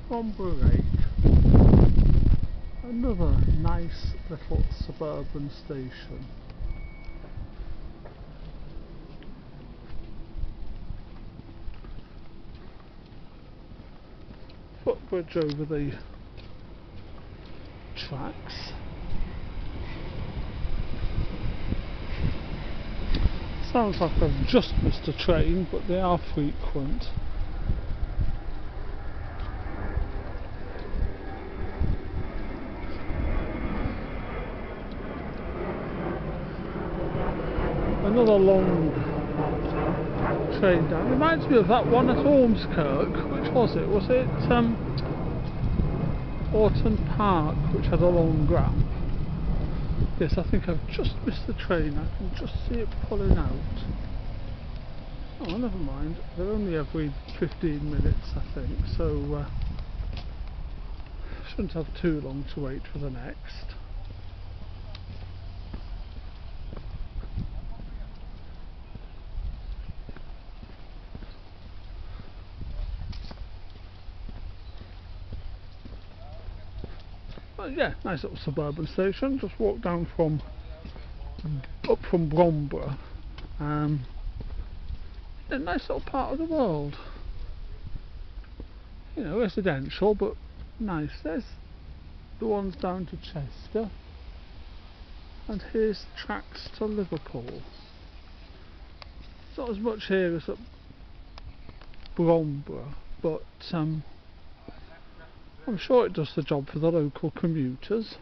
Bromborough Rake, another nice little suburban station. Footbridge over the tracks. Sounds like I've just missed a train, but they are frequent. Another long train down. It reminds me of that one at Ormskirk. Which was it? Was it Orton Park, which had a long ramp? Yes, I think I've just missed the train. I can just see it pulling out. Oh, never mind. They're only every 15 minutes, I think, so shouldn't have too long to wait for the next. But yeah, nice little suburban station. Just walked down up from Bromborough. A nice little part of the world. You know, residential, but nice. There's the ones down to Chester, and here's the tracks to Liverpool. It's not as much here as at Bromborough, but I'm sure it does the job for the local commuters.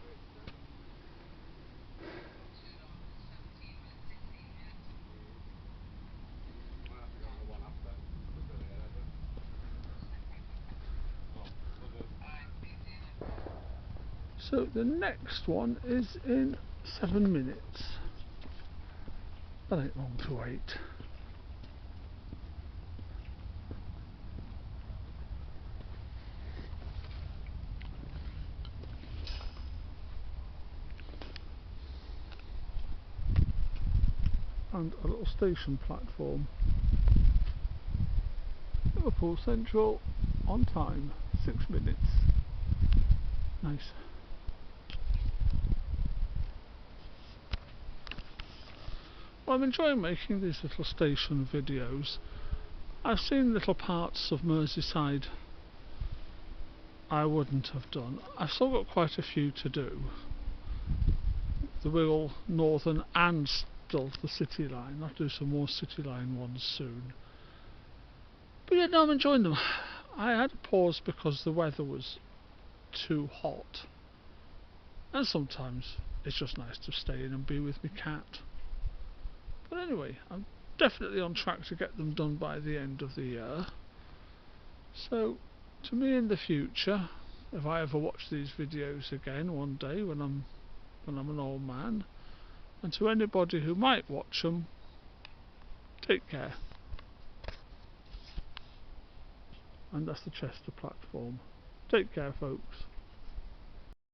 So the next one is in 7 minutes. That ain't long to wait. And a little station platform. Liverpool Central on time, 6 minutes. Nice. Well, I'm enjoying making these little station videos. I've seen little parts of Merseyside I wouldn't have done. I've still got quite a few to do. The Wirral Northern and still the City Line. I'll do some more City Line ones soon. But yeah, no, I'm enjoying them. I had a pause because the weather was too hot. And sometimes it's just nice to stay in and be with my cat. But anyway, I'm definitely on track to get them done by the end of the year. So, to me in the future, if I ever watch these videos again one day when I'm an old man, and to anybody who might watch them, take care. And that's the Chester platform. Take care, folks.